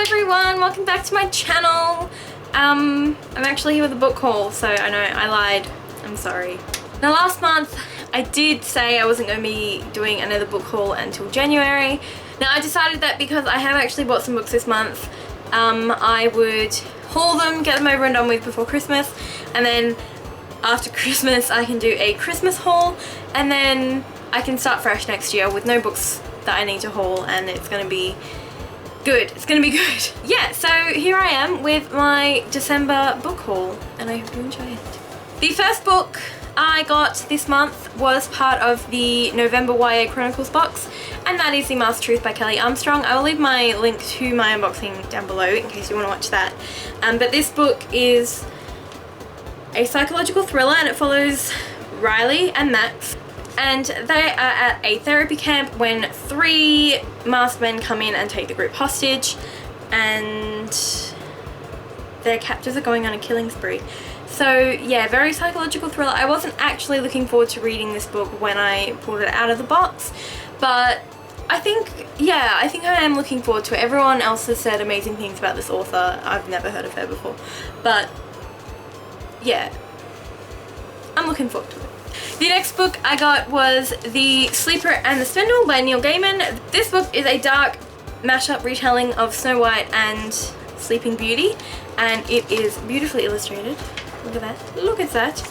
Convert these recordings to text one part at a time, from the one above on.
everyone, welcome back to my channel. I'm actually here with a book haul, so I know I lied. I'm sorry. Now last month I did say I wasn't going to be doing another book haul until January. Now I decided that because I have actually bought some books this month, I would haul them, get them over and done with before Christmas, and then after Christmas I can do a Christmas haul, and then I can start fresh next year with no books that I need to haul, and it's going to be good. It's gonna be good. Yeah, so here I am with my December book haul, and I hope you enjoy it. The first book I got this month was part of the November YA Chronicles box, and that is The Masked Truth by Kelly Armstrong. I will leave my link to my unboxing down below in case you want to watch that. But this book is a psychological thriller, and it follows Riley and Max. And they are at a therapy camp when 3 masked men come in and take the group hostage, and their captors are going on a killing spree. So yeah, very psychological thriller. I wasn't actually looking forward to reading this book when I pulled it out of the box, but I think I am looking forward to it. Everyone else has said amazing things about this author. I've never heard of her before, but yeah, I'm looking forward to it. The next book I got was The Sleeper and the Spindle by Neil Gaiman. This book is a dark mashup retelling of Snow White and Sleeping Beauty, and it is beautifully illustrated. Look at that. Look at that.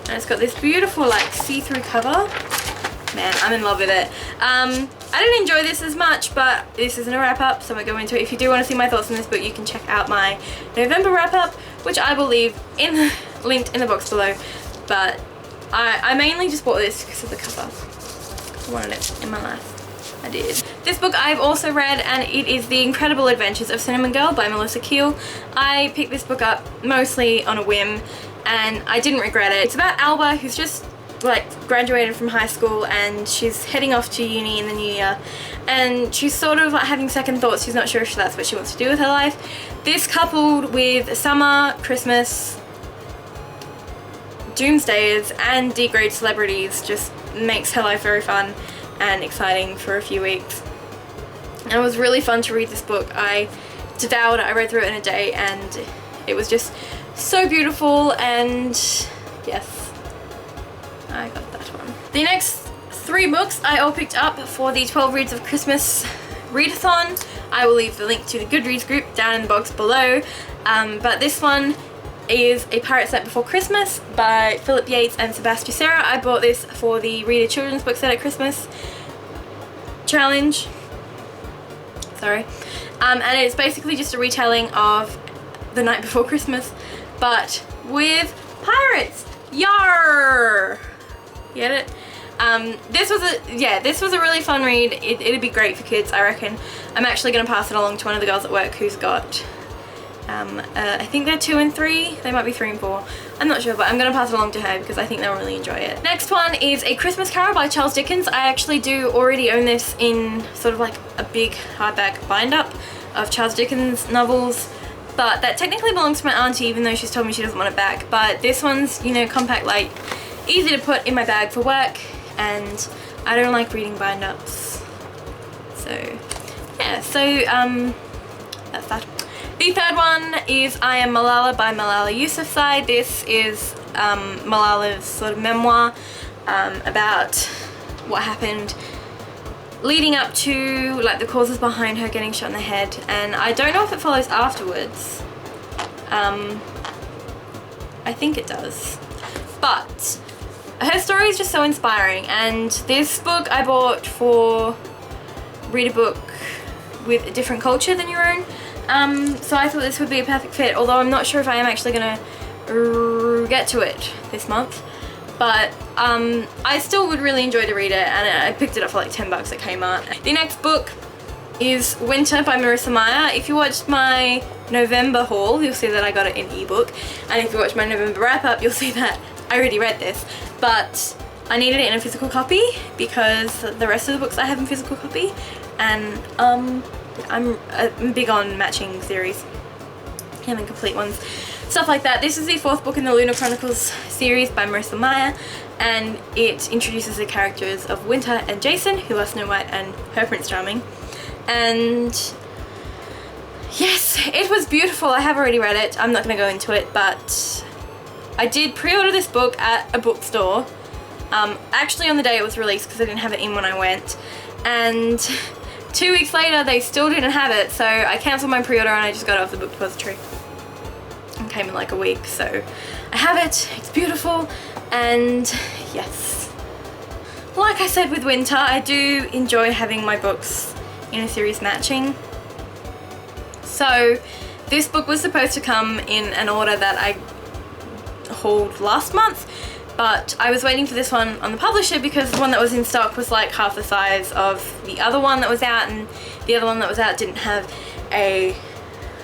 And it's got this beautiful like see-through cover. Man, I'm in love with it. I didn't enjoy this as much, but this isn't a wrap-up, so I'm going to go into it. If you do want to see my thoughts on this book, you can check out my November wrap-up, which I will leave linked in the box below. But I mainly just bought this because of the cover. I wanted it in my life. I did. This book I've also read, and it is The Incredible Adventures of Cinnamon Girl by Melissa Keel. I picked this book up mostly on a whim, and I didn't regret it. It's about Alba, who's just like graduated from high school, and she's heading off to uni in the new year, and she's sort of like having second thoughts. She's not sure if that's what she wants to do with her life. This coupled with summer, Christmas, doomsdayers and D-grade celebrities just makes her life very fun and exciting for a few weeks. And it was really fun to read this book. I devoured it. I read through it in a day, and it was just so beautiful, and yes, I got that one. The next 3 books I all picked up for the 12 Reads of Christmas readathon. I will leave the link to the Goodreads group down in the box below, but this one is A Pirate's Night Before Christmas by Philip Yates and Sebastian Serra. I bought this for the Read a Children's Book Set at Christmas challenge. Sorry. And it's basically just a retelling of The Night Before Christmas, but with pirates. Yar! Get it? This was a really fun read. It'd be great for kids, I reckon. I'm actually going to pass it along to one of the girls at work who's got I think they're 2 and 3, they might be 3 and 4, I'm not sure, but I'm going to pass it along to her because I think they'll really enjoy it. Next one is A Christmas Carol by Charles Dickens. I actually do already own this in sort of like a big hardback bind-up of Charles Dickens novels, but that technically belongs to my auntie, even though she's told me she doesn't want it back. But this one's, you know, compact, light, easy to put in my bag for work, and I don't like reading bind-ups, so yeah, so that's that. The third one is I Am Malala by Malala Yousafzai. This is Malala's sort of memoir about what happened leading up to like the causes behind her getting shot in the head, and I don't know if it follows afterwards. I think it does, but her story is just so inspiring, and this book I bought for read a book with a different culture than your own. So I thought this would be a perfect fit, although I'm not sure if I am actually gonna get to it this month, but I still would really enjoy to read it, and I picked it up for like $10 at Kmart. The next book is Winter by Marissa Meyer. If you watched my November haul, you'll see that I got it in ebook, and if you watch my November wrap up, you'll see that I already read this, but I needed it in a physical copy because the rest of the books I have in physical copy, and I'm big on matching series, having complete ones, stuff like that. This is the 4th book in the Lunar Chronicles series by Marissa Meyer, and it introduces the characters of Winter and Jason, who are Snow White and her Prince Charming. And yes, it was beautiful. I have already read it. I'm not going to go into it, but I did pre-order this book at a bookstore. Actually on the day it was released because I didn't have it in when I went. And 2 weeks later they still didn't have it, so I cancelled my pre-order and I just got it off the book depository. It came in like a week, so I have it. It's beautiful, and yes. Like I said with winter, I do enjoy having my books in a series matching. So this book was supposed to come in an order that I hauled last month, but I was waiting for this one on the publisher because the one that was in stock was like half the size of the other one that was out, and the other one that was out didn't have a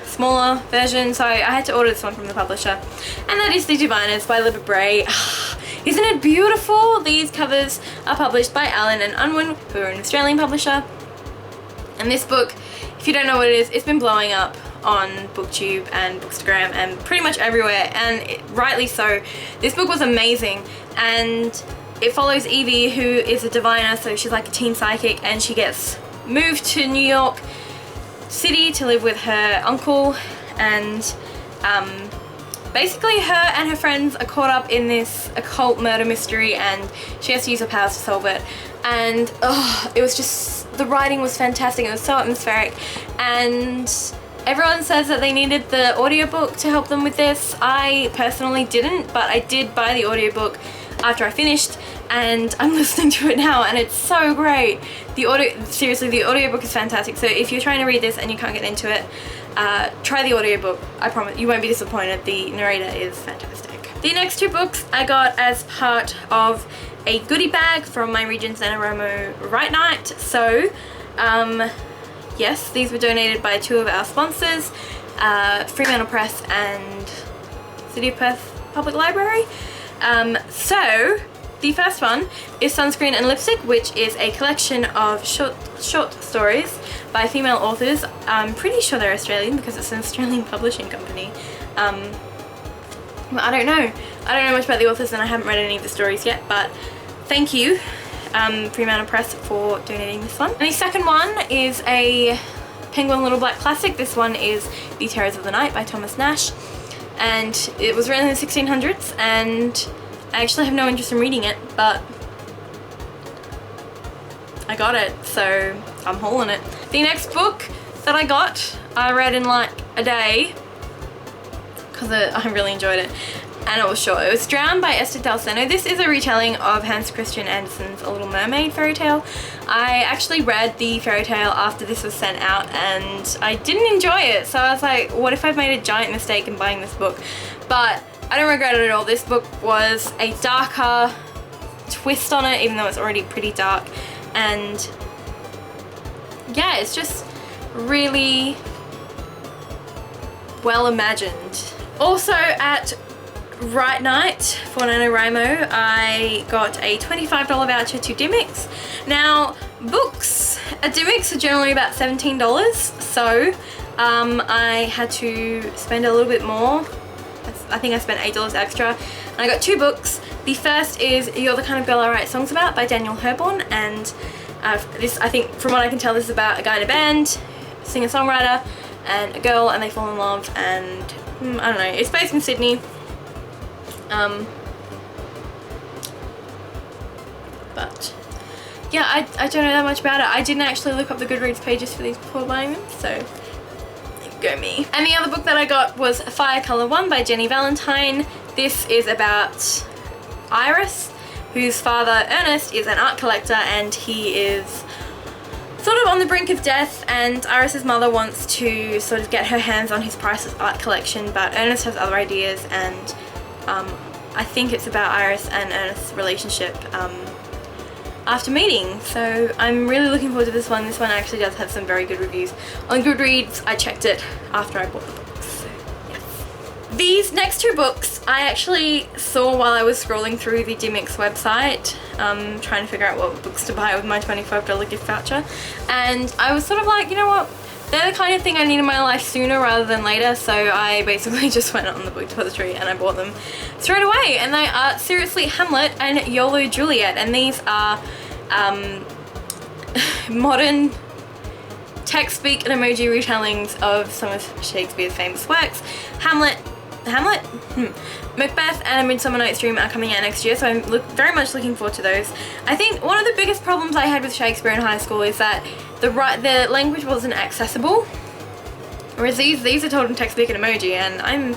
smaller version, so I had to order this one from the publisher, and that is The Diviners by Libba Bray. Isn't it beautiful? These covers are published by Allen and Unwin, who are an Australian publisher, and this book, if you don't know what it is, it's been blowing up on BookTube and Bookstagram and pretty much everywhere, and rightly so. This book was amazing, and it follows Evie, who is a diviner, so she's like a teen psychic, and she gets moved to New York City to live with her uncle, and basically her and her friends are caught up in this occult murder mystery, and she has to use her powers to solve it. And it was just, the writing was fantastic. It was so atmospheric, and everyone says that they needed the audiobook to help them with this. I personally didn't, but I did buy the audiobook after I finished, and I'm listening to it now, and it's so great. Seriously, the audiobook is fantastic. So if you're trying to read this and you can't get into it, try the audiobook. I promise you won't be disappointed. The narrator is fantastic. The next 2 books I got as part of a goodie bag from my Regents NaNoWriMo Write Night. So yes, these were donated by 2 of our sponsors, Fremantle Press and City of Perth Public Library. So the first one is Sunscreen and Lipstick, which is a collection of short stories by female authors. I'm pretty sure they're Australian because it's an Australian publishing company. I don't know much about the authors, and I haven't read any of the stories yet, but thank you, Fremantle Press, for donating this one. And the second one is a Penguin Little Black classic. This one is The Terrors of the Night by Thomas Nash, and it was written in the 1600s, and I actually have no interest in reading it, but I got it, so I'm hauling it. The next book that I got, I read in like a day because I really enjoyed it, and it was short. It was Drowned by Esther Dalseno. This is a retelling of Hans Christian Andersen's A Little Mermaid fairy tale. I actually read the fairy tale after this was sent out, and I didn't enjoy it, so I was like, what if I've made a giant mistake in buying this book? But I don't regret it at all. This book was a darker twist on it, even though it's already pretty dark, and yeah, it's just really well imagined. Also at Write Night for NaNoWriMo, I got a $25 voucher to Dymocks. Now, books at Dymocks are generally about $17, so I had to spend a little bit more. I think I spent $8 extra, and I got 2 books. The first is You're the Kind of Girl I Write Songs About by Daniel Herborn, and this, I think, from what I can tell, this is about a guy in a band, singer-songwriter, and a girl, and they fall in love, and I don't know, it's based in Sydney. But yeah, I don't know that much about it. I didn't actually look up the Goodreads pages for these before buying them, so go me. And the other book that I got was Fire Color 1 by Jenny Valentine. This is about Iris, whose father Ernest is an art collector, and he is sort of on the brink of death, and Iris's mother wants to sort of get her hands on his priceless art collection, but Ernest has other ideas, and I think it's about Iris and Ernest's relationship after meeting. So I'm really looking forward to this one. This one actually does have some very good reviews on Goodreads. I checked it after I bought the books, so yes. These next 2 books I actually saw while I was scrolling through the Dymocks website, trying to figure out what books to buy with my $25 gift voucher, and I was sort of like, you know what, they're the kind of thing I need in my life sooner rather than later, so I basically just went on the book depository and I bought them straight away. And they are seriously Hamlet and YOLO Juliet, and these are modern text, speak and emoji retellings of some of Shakespeare's famous works. Hamlet? Macbeth and A Midsummer Night's Dream are coming out next year, so I'm very much looking forward to those. I think one of the biggest problems I had with Shakespeare in high school is that the language wasn't accessible. Whereas these are told in text, speak and emoji, and I'm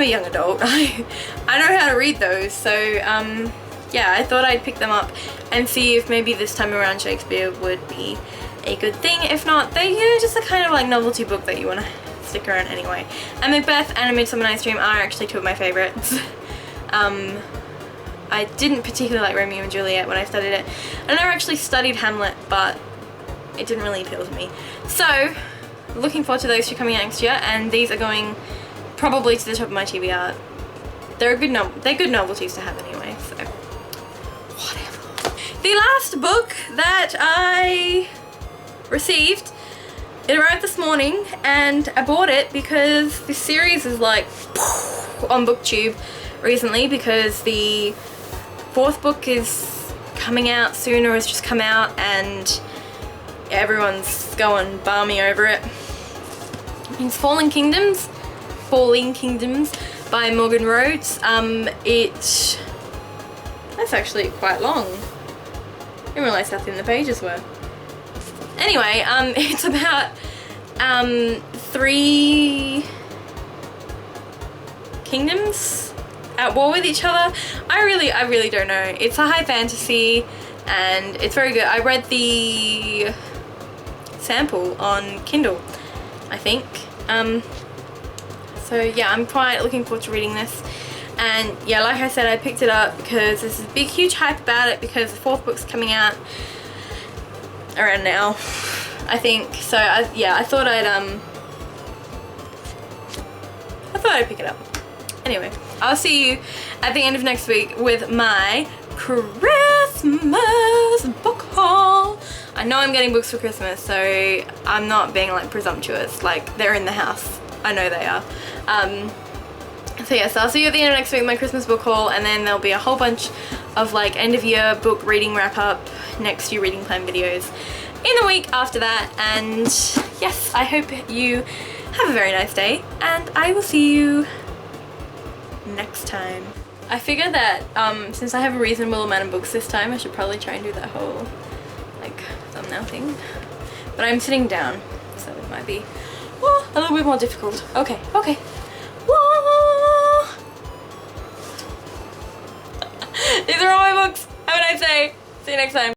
a young adult. I know how to read those, so yeah, I thought I'd pick them up and see if maybe this time around Shakespeare would be a good thing. If not, they just a kind of like novelty book that you want to stick around anyway. And Macbeth and A Midsummer Night's Dream are actually two of my favourites. I didn't particularly like Romeo and Juliet when I studied it. I never actually studied Hamlet, but it didn't really appeal to me. So, looking forward to those two coming out next year, and these are going probably to the top of my TBR. They're good novelties to have anyway, so whatever. The last book that I received, it arrived this morning, and I bought it because this series is like on BookTube recently, because the 4th book is coming out soon, or has just come out, and everyone's going balmy over it. It's Falling Kingdoms by Morgan Rhodes. That's actually quite long. I didn't realise how thin the pages were. Anyway, it's about 3 kingdoms at war with each other. I really don't know. It's a high fantasy and it's very good. I read the sample on Kindle, I think. So yeah, I'm quite looking forward to reading this. And yeah, like I said, I picked it up because there's this big huge hype about it, because the 4th book's coming out around now, I think. So I thought I'd pick it up. Anyway, I'll see you at the end of next week with my Christmas book haul. I know I'm getting books for Christmas, so I'm not being like presumptuous. Like, they're in the house. I know they are. So yes, I'll see you at the end of next week with my Christmas book haul, and then there'll be a whole bunch of like end of year book reading wrap up, next year reading plan videos in the week after that. And yes, I hope you have a very nice day, and I will see you next time. I figure that since I have a reasonable amount of books this time, I should probably try and do that whole like thumbnail thing. But I'm sitting down, so it might be a little bit more difficult. Okay. These are all my books. Have a nice day. See you next time.